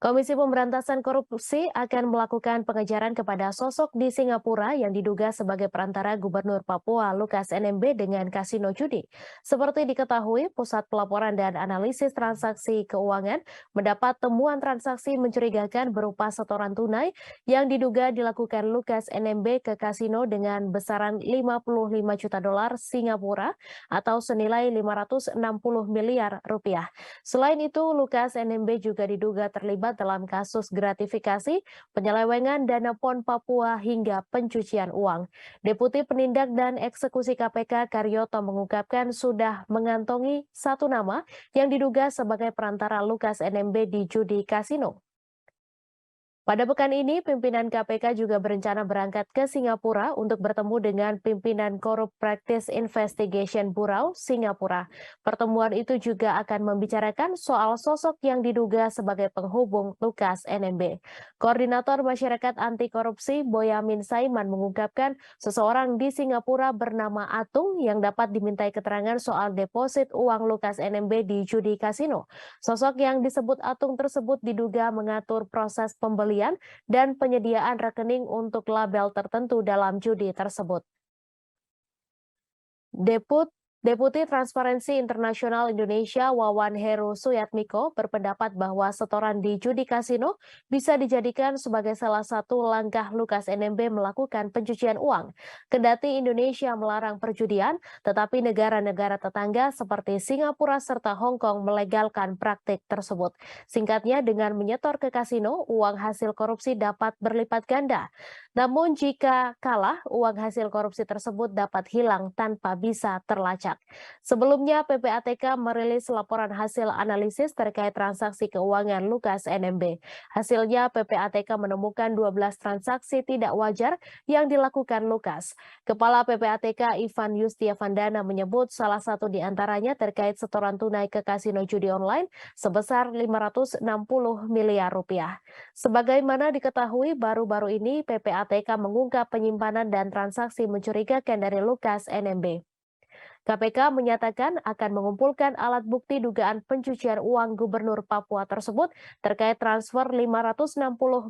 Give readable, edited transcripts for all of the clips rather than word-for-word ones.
Komisi Pemberantasan Korupsi akan melakukan pengejaran kepada sosok di Singapura yang diduga sebagai perantara Gubernur Papua Lukas NMB dengan kasino judi. Seperti diketahui, Pusat Pelaporan dan Analisis Transaksi Keuangan mendapat temuan transaksi mencurigakan berupa setoran tunai yang diduga dilakukan Lukas NMB ke kasino dengan besaran 55 juta dolar Singapura atau senilai 560 miliar rupiah. Selain itu, Lukas NMB juga diduga terlibat dalam kasus gratifikasi, penyelewengan dana PON Papua hingga pencucian uang. Deputi Penindak dan Eksekusi KPK Karyoto mengungkapkan sudah mengantongi satu nama yang diduga sebagai perantara Lukas NMB di judi kasino. Pada pekan ini, pimpinan KPK juga berencana berangkat ke Singapura untuk bertemu dengan pimpinan Corrupt Practice Investigation Bureau Singapura. Pertemuan itu juga akan membicarakan soal sosok yang diduga sebagai penghubung Lukas NMB. Koordinator Masyarakat Anti Korupsi Boyamin Saiman mengungkapkan seseorang di Singapura bernama Atung yang dapat dimintai keterangan soal deposit uang Lukas NMB di judi kasino. Sosok yang disebut Atung tersebut diduga mengatur proses pembelian dan penyediaan rekening untuk label tertentu dalam judi tersebut. Deputi Transparansi Internasional Indonesia Wawan Heru Suyatmiko berpendapat bahwa setoran di judi kasino bisa dijadikan sebagai salah satu langkah Lukas NMB melakukan pencucian uang. Kendati Indonesia melarang perjudian, tetapi negara-negara tetangga seperti Singapura serta Hong Kong melegalkan praktik tersebut. Singkatnya, dengan menyetor ke kasino, uang hasil korupsi dapat berlipat ganda. Namun jika kalah, uang hasil korupsi tersebut dapat hilang tanpa bisa terlacak. Sebelumnya, PPATK merilis laporan hasil analisis terkait transaksi keuangan Lukas NMB. Hasilnya, PPATK menemukan 12 transaksi tidak wajar yang dilakukan Lukas. Kepala PPATK Ivan Yustiavandana menyebut salah satu di antaranya terkait setoran tunai ke kasino judi online sebesar 560 miliar rupiah. Sebagaimana diketahui, baru-baru ini PPATK mengungkap penyimpanan dan transaksi mencurigakan dari Lukas NMB. KPK menyatakan akan mengumpulkan alat bukti dugaan pencucian uang Gubernur Papua tersebut terkait transfer 560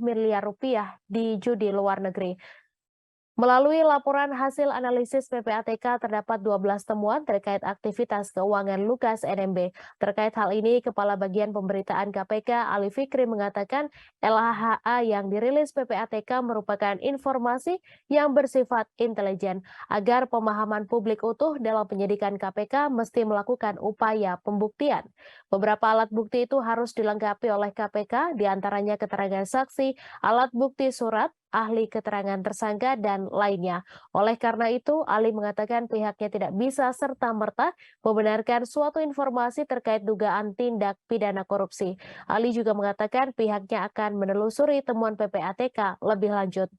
miliar rupiah di judi luar negeri. Melalui laporan hasil analisis PPATK terdapat 12 temuan terkait aktivitas keuangan Lukas NMB. Terkait hal ini, Kepala Bagian Pemberitaan KPK Ali Fikri mengatakan LHA yang dirilis PPATK merupakan informasi yang bersifat intelijen. Agar pemahaman publik utuh dalam penyidikan KPK mesti melakukan upaya pembuktian. Beberapa alat bukti itu harus dilengkapi oleh KPK, diantaranya keterangan saksi, alat bukti surat, ahli keterangan tersangka, dan lainnya. Oleh karena itu, Ali mengatakan pihaknya tidak bisa serta-merta membenarkan suatu informasi terkait dugaan tindak pidana korupsi. Ali juga mengatakan pihaknya akan menelusuri temuan PPATK lebih lanjut.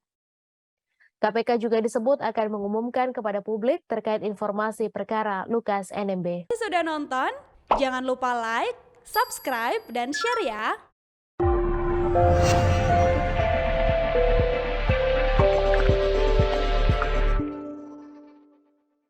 KPK juga disebut akan mengumumkan kepada publik terkait informasi perkara Lukas NMB. Sudah nonton? Jangan lupa like, subscribe, dan share ya!